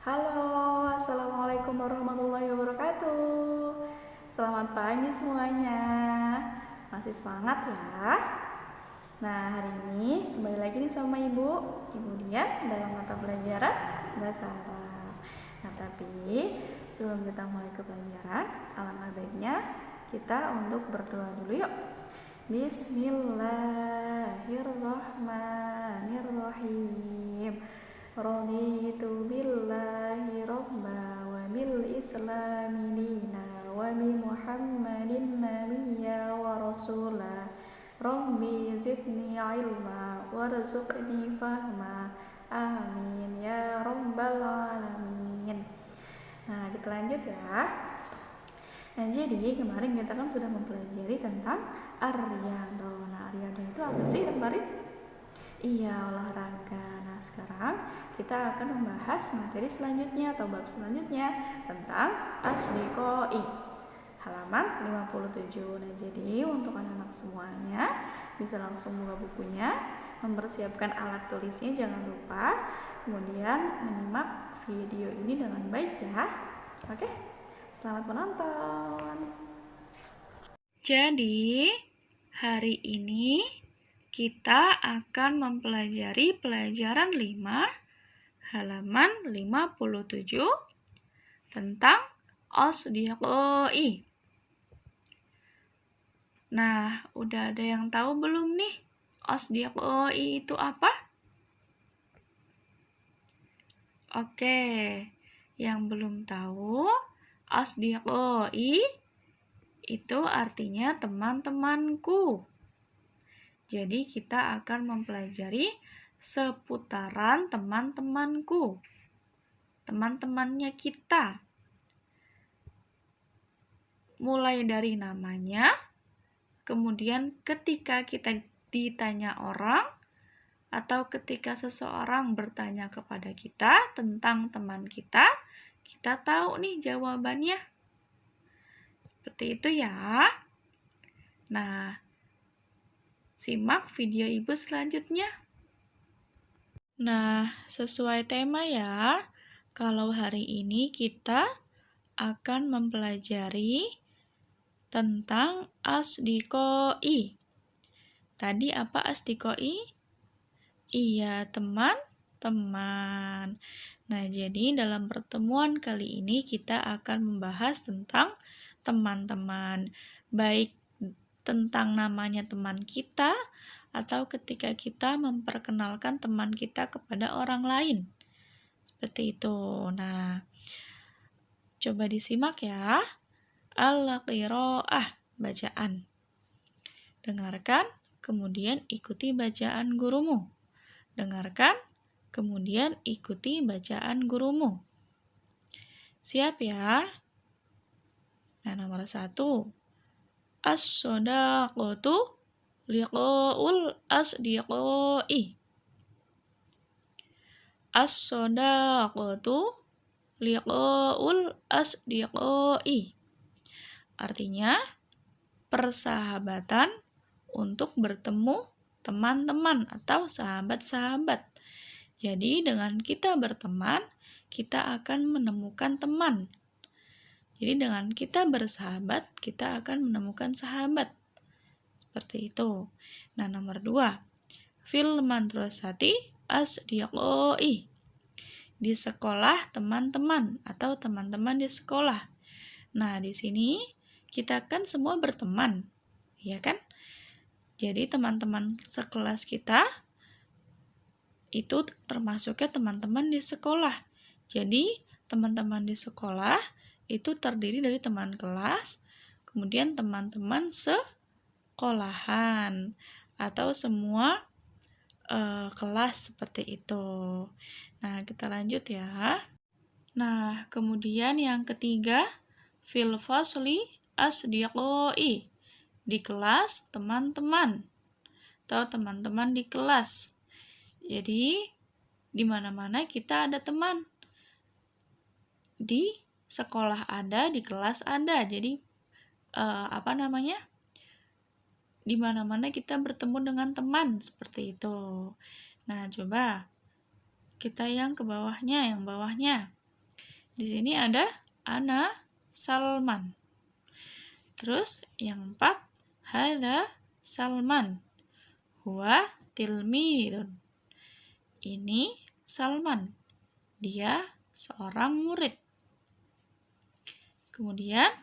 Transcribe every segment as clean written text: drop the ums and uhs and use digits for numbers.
Halo, Assalamualaikum warahmatullahi wabarakatuh. Selamat pagi semuanya. Masih semangat ya? Nah, hari ini kembali lagi nih sama Ibu Dian dalam mata pelajaran Bahasa Arab. Nah, tapi sebelum kita mulai ke pelajaran, alangkah baiknya kita untuk berdoa dulu yuk. Bismillahirrahmanirrahim. Raditu billahi robba wa bil islami dina wa bi muhammadin nabiyya wa rasula. Rabbi zidni ilma warzuqni fahma. Amin ya rabbal alamin. Nah, kita lanjut ya. Nah, jadi kemarin kita kan sudah mempelajari tentang Ariyanto. Nah, Ariyanto itu apa sih kemarin? Iya, olahraga. Nah, sekarang kita akan membahas materi selanjutnya atau bab selanjutnya tentang asdiqoi. Halaman 57. Nah, jadi untuk anak-anak semuanya bisa langsung buka bukunya, mempersiapkan alat tulisnya jangan lupa, kemudian menyimak video ini dengan baik ya. Oke, selamat menonton. Jadi, hari ini kita akan mempelajari pelajaran 5 halaman 57 tentang asdiqoi. Nah, udah ada yang tahu belum nih asdiqoi itu apa? Oke, yang belum tahu, asdiqoi itu artinya teman-temanku. Jadi kita akan mempelajari seputaran teman-temanku, teman-temannya kita. Mulai dari namanya, kemudian ketika kita ditanya orang, atau ketika seseorang bertanya kepada kita tentang teman kita tahu nih jawabannya. Seperti itu ya. Nah, simak video Ibu selanjutnya. Nah, sesuai tema ya. Kalau hari ini kita akan mempelajari tentang asdiqoi. Tadi apa asdiqoi? Iya, teman-teman. Nah, jadi dalam pertemuan kali ini kita akan membahas tentang teman-teman. Baik tentang namanya teman kita, atau ketika kita memperkenalkan teman kita kepada orang lain. Seperti itu. Nah, coba disimak ya. Al-qiraah, bacaan. Dengarkan, kemudian ikuti bacaan gurumu. Dengarkan, kemudian ikuti bacaan gurumu. Siap ya? Nah, nomor 1. As-sodaqatu liqa'ul asdiqai. As-sodaqatu liqa'ul asdiqai. Artinya, persahabatan untuk bertemu teman-teman atau sahabat-sahabat. Jadi, dengan kita berteman, kita akan menemukan teman. Jadi dengan kita bersahabat, kita akan menemukan sahabat. Seperti itu. Nah, nomor 2. Fil madrasati asdiqoi. Di sekolah teman-teman atau teman-teman di sekolah. Nah, di sini kita kan semua berteman, ya kan? Jadi teman-teman sekelas kita itu termasuknya teman-teman di sekolah. Jadi teman-teman di sekolah itu terdiri dari teman kelas, kemudian teman-teman sekolahan, atau semua kelas seperti itu. Nah, kita lanjut ya. Nah, kemudian yang ketiga, fil fasli asdiqoi. Di kelas teman-teman, atau teman-teman di kelas. Jadi, di mana-mana kita ada teman. Di sekolah ada, di kelas ada. Jadi di mana-mana kita bertemu dengan teman seperti itu. Nah, coba kita yang ke bawahnya, yang bawahnya. Di sini ada ana Salman. Terus yang 4, hadza Salman. Huwa tilmidun. Ini Salman. Dia seorang murid. Kemudian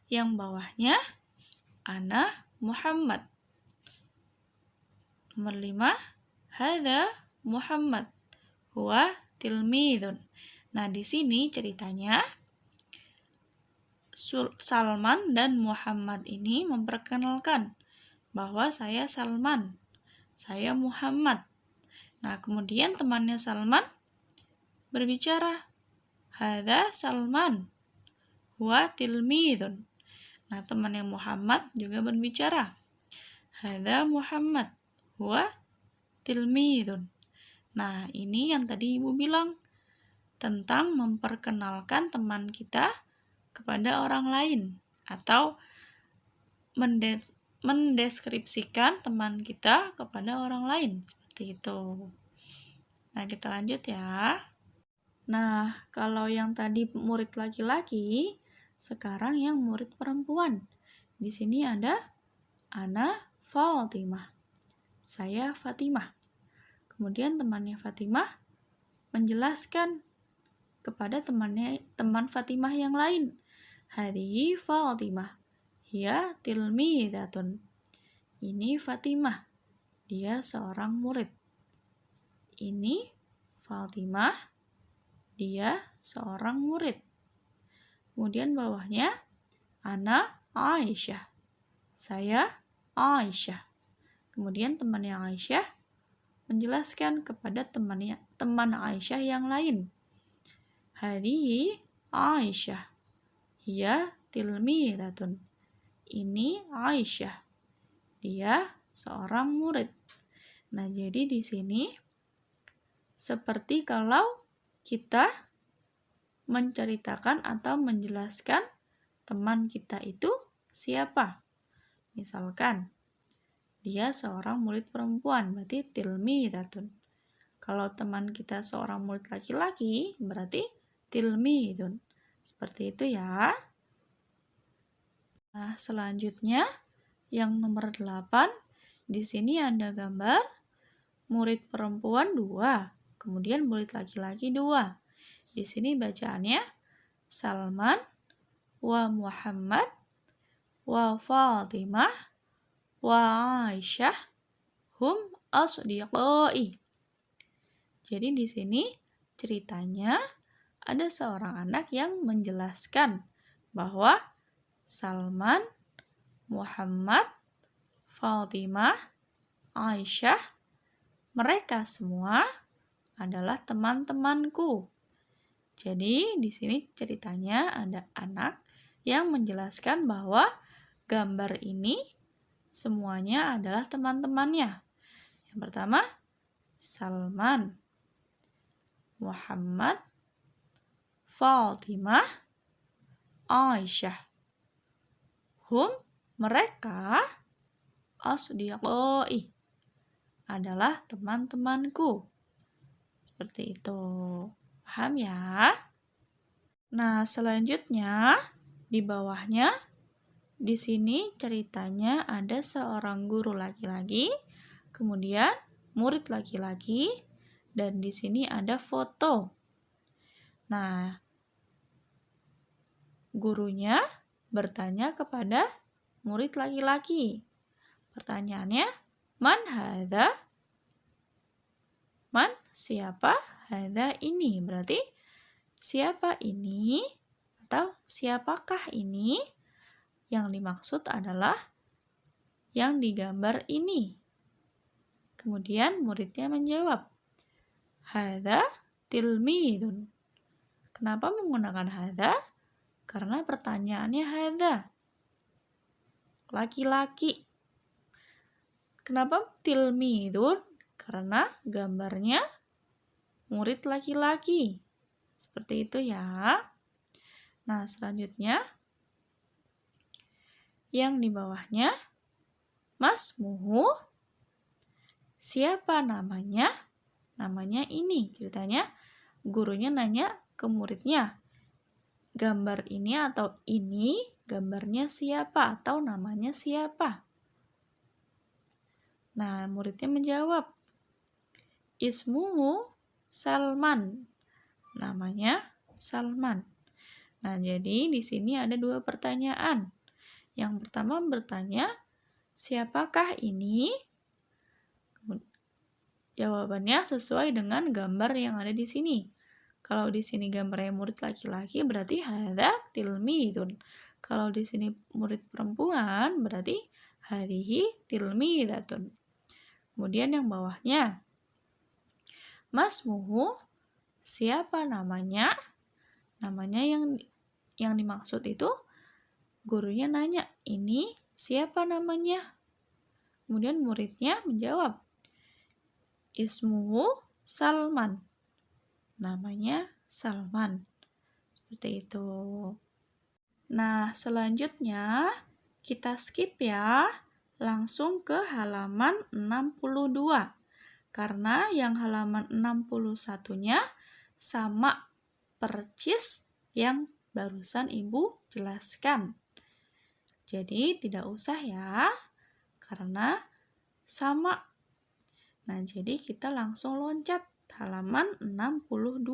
yang bawahnya ana Muhammad. Nomor 5, hadza Muhammad. Huwa tilmidun. Nah, di sini ceritanya Salman dan Muhammad ini memperkenalkan bahwa saya Salman, saya Muhammad. Nah, kemudian temannya Salman berbicara, hadza Salman, huwa tilmidun. Nah, temannya Muhammad juga berbicara, hadza Muhammad, huwa tilmidun. Nah, ini yang tadi Ibu bilang tentang memperkenalkan teman kita kepada orang lain atau mendeskripsikan teman kita kepada orang lain, seperti itu. Nah, kita lanjut ya. Nah, kalau yang tadi murid laki-laki, sekarang yang murid perempuan. Di sini ada ana Fatimah. Saya Fatimah. Kemudian temannya Fatimah menjelaskan kepada teman Fatimah yang lain. Hadhihi Fatimah, hiya tilmidatun. Ini Fatimah, dia seorang murid. Ini Fatimah, dia seorang murid. Kemudian bawahnya, ana Aisyah. Saya Aisyah. Kemudian temannya Aisyah menjelaskan kepada teman Aisyah yang lain. Hadhihi Aisyah, hiya tilmidatun. Ini Aisyah, dia seorang murid. Nah, jadi di sini seperti kalau kita menceritakan atau menjelaskan teman kita itu siapa. Misalkan, dia seorang murid perempuan, berarti tilmidatun. Kalau teman kita seorang murid laki-laki, berarti tilmidun. Seperti itu ya. Nah, selanjutnya yang nomor 8, di sini ada gambar murid perempuan 2, kemudian murid laki-laki 2. Di sini bacaannya Salman wa Muhammad wa Fatimah wa Aisyah hum asdiqai. Jadi di sini ceritanya ada seorang anak yang menjelaskan bahwa Salman, Muhammad, Fatimah, Aisyah, mereka semua adalah teman-temanku. Jadi di sini ceritanya ada anak yang menjelaskan bahwa gambar ini semuanya adalah teman-temannya. Yang pertama, Salman, Muhammad, Fatimah, Aisyah. Hum, mereka, asdiqai, adalah teman-temanku. Seperti itu. Paham ya? Nah, selanjutnya di bawahnya di sini ceritanya ada seorang guru laki-laki, kemudian murid laki-laki, dan di sini ada foto. Nah, gurunya bertanya kepada murid laki-laki. Pertanyaannya, man hadza? Man, siapa? Hadza, ini. Berarti, siapa ini? Atau siapakah ini? Yang dimaksud adalah yang digambar ini. Kemudian muridnya menjawab, hadza tilmidun. Kenapa menggunakan hadza? Karena pertanyaannya hadza, laki-laki. Kenapa tilmidun? Karena gambarnya murid laki-laki. Seperti itu ya. Nah, selanjutnya yang di bawahnya, masmuhu, siapa namanya? Namanya ini. Ceritanya gurunya nanya ke muridnya, gambar ini atau ini gambarnya siapa atau namanya siapa? Nah, muridnya menjawab, Ismuhu Salman. Namanya Salman. Nah, jadi di sini ada dua pertanyaan. Yang pertama bertanya, siapakah ini? Jawabannya sesuai dengan gambar yang ada di sini. Kalau di sini gambarnya murid laki-laki, berarti hadza tilmidun. Kalau di sini murid perempuan, berarti hadhihi tilmidatun. Kemudian yang bawahnya, Masmuhu, siapa namanya? Namanya yang dimaksud itu gurunya nanya, ini siapa namanya? Kemudian muridnya menjawab, Ismuhu Salman. Namanya Salman. Seperti itu. Nah, selanjutnya kita skip ya. Langsung ke halaman 62. Karena yang halaman 61-nya sama percis yang barusan Ibu jelaskan. Jadi tidak usah ya, karena sama. Nah, jadi kita langsung loncat halaman 62.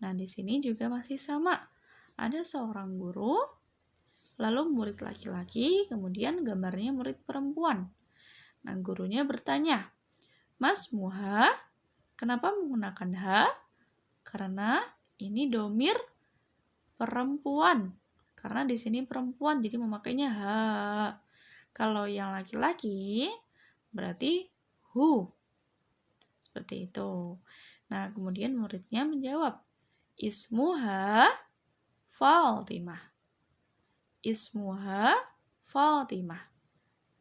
Nah, di sini juga masih sama. Ada seorang guru, lalu murid laki-laki, kemudian gambarnya murid perempuan. Nah, gurunya bertanya, Mas Muha, kenapa menggunakan ha? Karena ini domir perempuan. Karena di sini perempuan, jadi memakainya ha. Kalau yang laki-laki, berarti hu. Seperti itu. Nah, kemudian muridnya menjawab, Ismuha Fatimah. Ismuha Fatimah.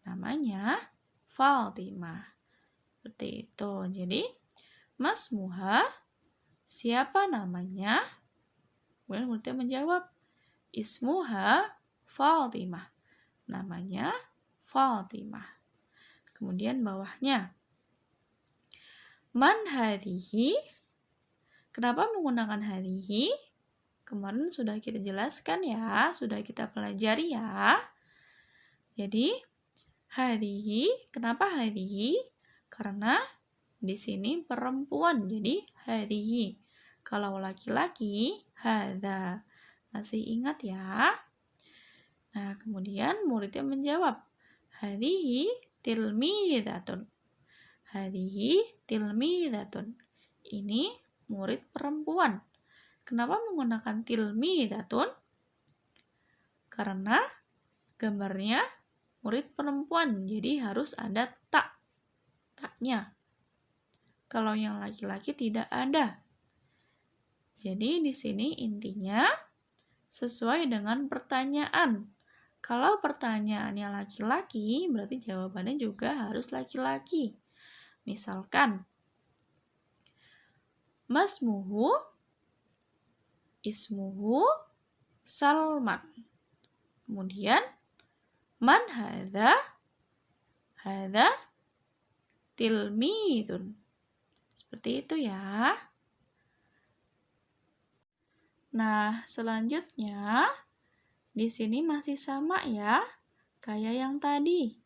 Namanya Fatimah. Seperti itu. Jadi, Masmuha, siapa namanya? Kemudian muridnya menjawab, Ismuha Fatimah. Namanya Fatimah. Kemudian bawahnya, Man hadihi? Kenapa menggunakan hadihi? Kemarin sudah kita jelaskan ya, sudah kita pelajari ya. Jadi, hadihi, kenapa hadihi? Karena di sini perempuan, jadi hadihi. Kalau laki-laki, hadza. Masih ingat ya? Nah, kemudian muridnya menjawab, hadihi tilmidatun. Hadihi tilmidatun. Ini murid perempuan. Kenapa menggunakan tilmidatun? Karena gambarnya murid perempuan, jadi harus ada taknya. Kalau yang laki-laki tidak ada. Jadi di sini intinya sesuai dengan pertanyaan. Kalau pertanyaannya laki-laki, berarti jawabannya juga harus laki-laki. Misalkan, Masmuhu, Ismuhu, Salman. Kemudian, Man hadza? Hadza tilmidun. Seperti itu ya. Nah, selanjutnya di sini masih sama ya, kayak yang tadi.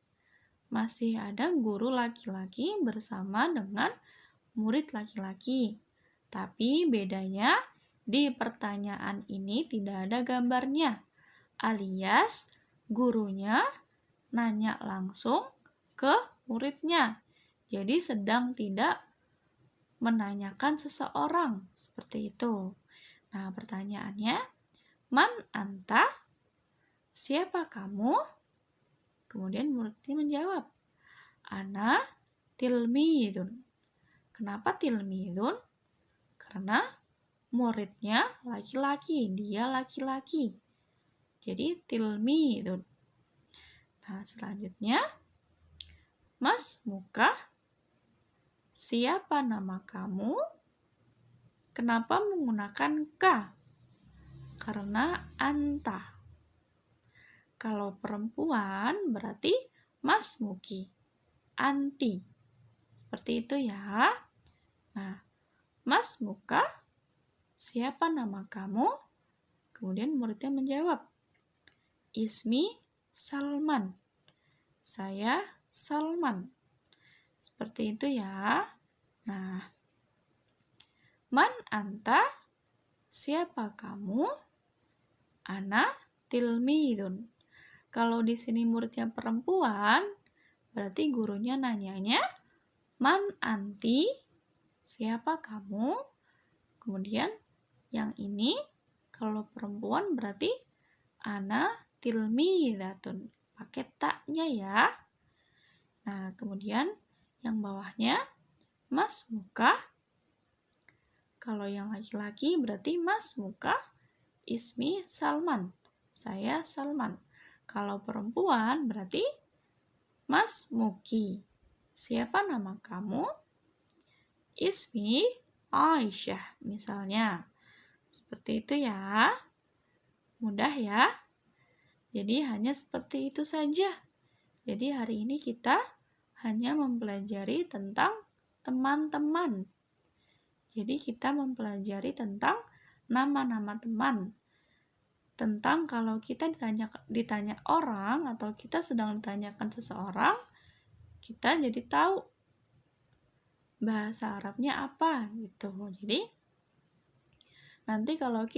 Masih ada guru laki-laki bersama dengan murid laki-laki. Tapi bedanya di pertanyaan ini tidak ada gambarnya. Alias gurunya nanya langsung ke muridnya. Jadi sedang tidak menanyakan seseorang. Seperti itu. Nah, pertanyaannya, Man anta? Siapa kamu? Kemudian muridnya menjawab, Ana tilmidun. Kenapa tilmidun? Karena muridnya laki-laki, dia laki-laki. Jadi tilmidun. Nah, selanjutnya, Mas muka, siapa nama kamu? Kenapa menggunakan ka? Karena anta. Kalau perempuan berarti Mas Muki, anti. Seperti itu ya. Nah, Mas Muka, siapa nama kamu? Kemudian muridnya menjawab, Ismi Salman. Saya Salman. Seperti itu ya. Nah, man anta? Siapa kamu? Ana tilmidun. Kalau di sini muridnya perempuan, berarti gurunya nanyanya, man anti? Siapa kamu? Kemudian yang ini kalau perempuan berarti ana tilmidatun. Pakai taknya ya. Nah, kemudian yang bawahnya mas muka. Kalau yang laki-laki berarti mas muka ismi Salman. Saya Salman. Kalau perempuan berarti mas muki. Siapa nama kamu? Ismi Aisyah misalnya. Seperti itu ya. Mudah ya. Jadi hanya seperti itu saja. Jadi hari ini kita hanya mempelajari tentang teman-teman. Jadi kita mempelajari tentang nama-nama teman. Tentang kalau kita ditanya orang atau kita sedang ditanyakan seseorang, kita jadi tahu bahasa Arabnya apa gitu. Jadi nanti kalau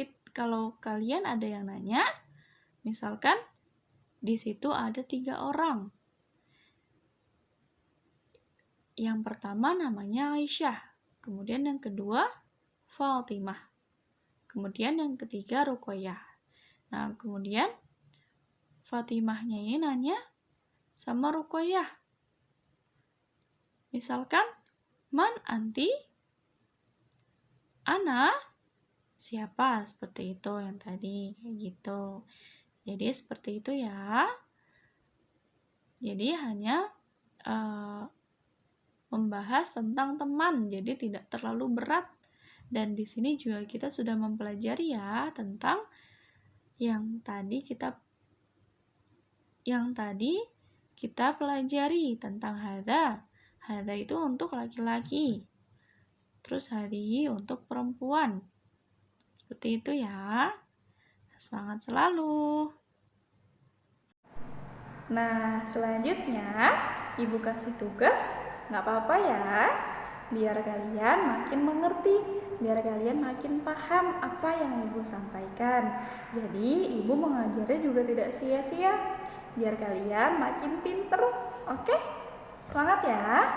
kalian ada yang nanya, misalkan di situ ada 3 orang. Yang pertama namanya Aisyah, kemudian yang kedua Fatimah, kemudian yang ketiga Ruqayyah. Nah, kemudian Fatimahnya ini nanya sama Ruqayyah. Misalkan, man anti? Ana? Siapa? Seperti itu yang tadi, kayak gitu. Jadi seperti itu ya. Jadi hanya membahas tentang teman, jadi tidak terlalu berat. Dan di sini juga kita sudah mempelajari ya tentang yang tadi kita pelajari tentang hadza. Hadza itu untuk laki-laki. Terus hadihi untuk perempuan. Seperti itu ya. Semangat selalu. Nah, selanjutnya Ibu kasih tugas, nggak apa-apa ya, biar kalian makin mengerti, biar kalian makin paham apa yang Ibu sampaikan. Jadi, Ibu mengajarnya juga tidak sia-sia, biar kalian makin pinter. Oke? Semangat ya.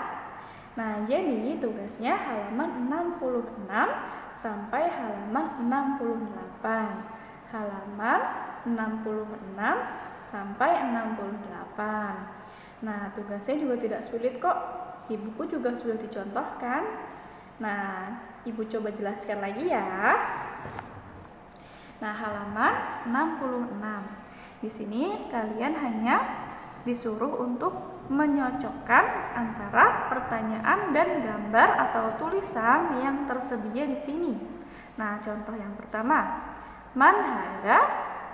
Nah, jadi tugasnya halaman 66 sampai halaman 68. Halaman 66 sampai 68. Nah, tugasnya juga tidak sulit kok. Di buku juga sudah dicontohkan. Nah, Ibu coba jelaskan lagi ya. Nah, halaman 66. Di sini kalian hanya disuruh untuk menyocokkan antara pertanyaan dan gambar atau tulisan yang tersedia di sini. Nah, contoh yang pertama, man hadza?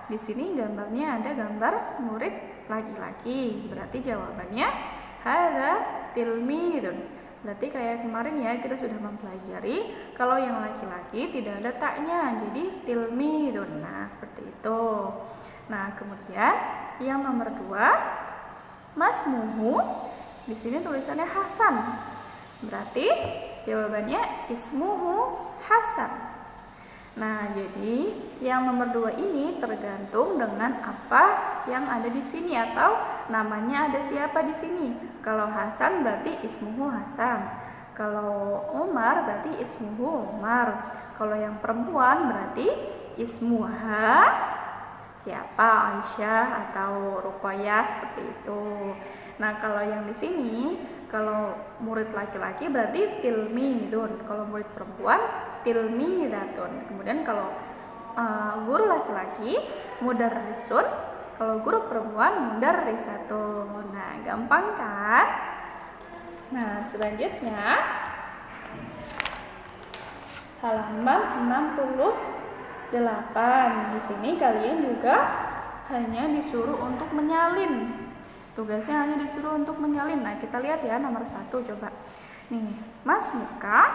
Di sini gambarnya ada gambar murid laki-laki. Berarti jawabannya hadza tilmidun. Berarti kayak kemarin ya kita sudah mempelajari kalau yang laki-laki tidak ada taknya, jadi tilmidun. Nah, seperti itu. Nah, kemudian yang nomor 2, masmuhu. Di sini tulisannya Hasan. Berarti jawabannya ismuhu Hasan. Nah, jadi yang nomor 2 ini tergantung dengan apa yang ada di sini atau namanya ada siapa di sini. Kalau Hasan berarti ismuhu Hasan. Kalau Umar berarti ismuhu Umar. Kalau yang perempuan berarti ismuha siapa, Aisyah atau Ruqayyah, seperti itu. Nah, kalau yang di sini kalau murid laki-laki berarti tilmidun. Kalau murid perempuan tilmidatun. Kemudian kalau guru laki-laki mudarrisun, kalau guru perempuan mudarrisatun. Nah, gampang kan? Nah, selanjutnya halaman 68. Di sini kalian juga hanya disuruh untuk menyalin. Tugasnya hanya disuruh untuk menyalin. Nah, kita lihat ya nomor 1 coba. Nih, mas muka,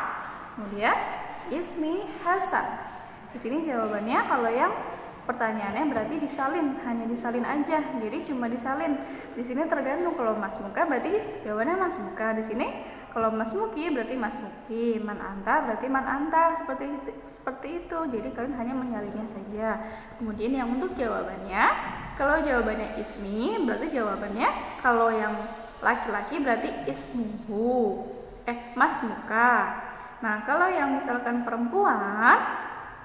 kemudian ismi Hasan. Di sini jawabannya kalau yang pertanyaannya berarti disalin, hanya disalin aja. Jadi cuma disalin. Di sini tergantung, kalau Mas Muka berarti jawabannya Mas Muka. Di sini kalau Mas Muki berarti Mas Muki, Man Anta berarti Man Anta, seperti itu. Jadi kalian hanya menyalinnya saja. Kemudian yang untuk jawabannya, kalau jawabannya ismi berarti jawabannya kalau yang laki-laki berarti ismuhu, Mas Muka. Nah, kalau yang misalkan perempuan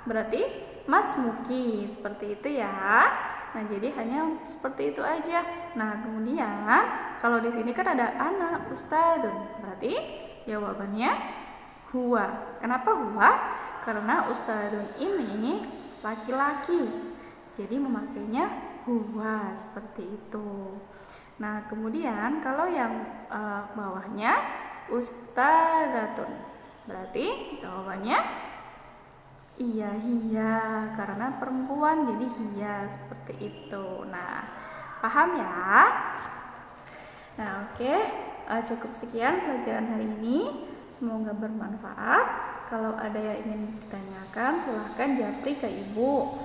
berarti Mas Muki, seperti itu ya. Nah, jadi hanya seperti itu aja. Nah, kemudian kalau di sini kan ada ana ustadzun, berarti jawabannya huwa. Kenapa huwa? Karena ustadzun ini laki-laki, jadi memakainya huwa, seperti itu. Nah, kemudian kalau yang bawahnya ustadzatun, berarti jawabannya iya, karena perempuan jadi hiya, seperti itu. Nah, paham ya? Nah, oke. Cukup sekian pelajaran hari ini. Semoga bermanfaat. Kalau ada yang ingin ditanyakan, silahkan japri ke ibu.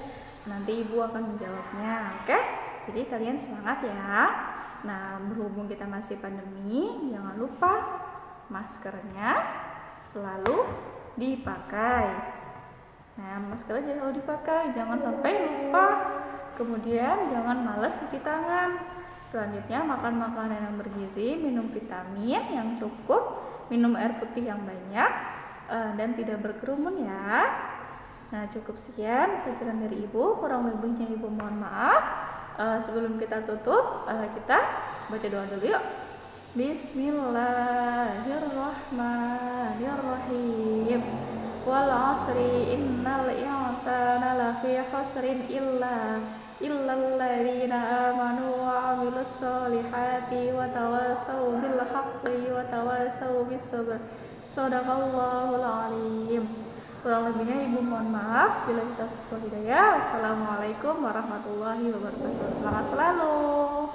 Nanti ibu akan menjawabnya, oke? Jadi kalian semangat ya. Nah, berhubung kita masih pandemi, jangan lupa maskernya selalu dipakai. Nah, masker jangan selalu dipakai, jangan sampai lupa. Kemudian jangan malas cuci tangan. Selanjutnya makan makanan yang bergizi, minum vitamin yang cukup, minum air putih yang banyak, dan tidak berkerumun ya. Nah, cukup sekian pelajaran dari ibu. Kurang lebihnya ibu mohon maaf. Sebelum kita tutup, kita baca doa dulu yuk. Bismillahirrahmanirrahim. Wal 'asri innal insana lafi khusrin illa alladzina amanu wa 'amilus solihati wa tawassaw bil haqqi wa tawassaw bis sabr. Shadaqallahul 'azim. Kurang lebihnya ibu mohon maaf. Bila kita hidayah. Wassalamualaikum warahmatullahi wabarakatuh. Semangat selalu.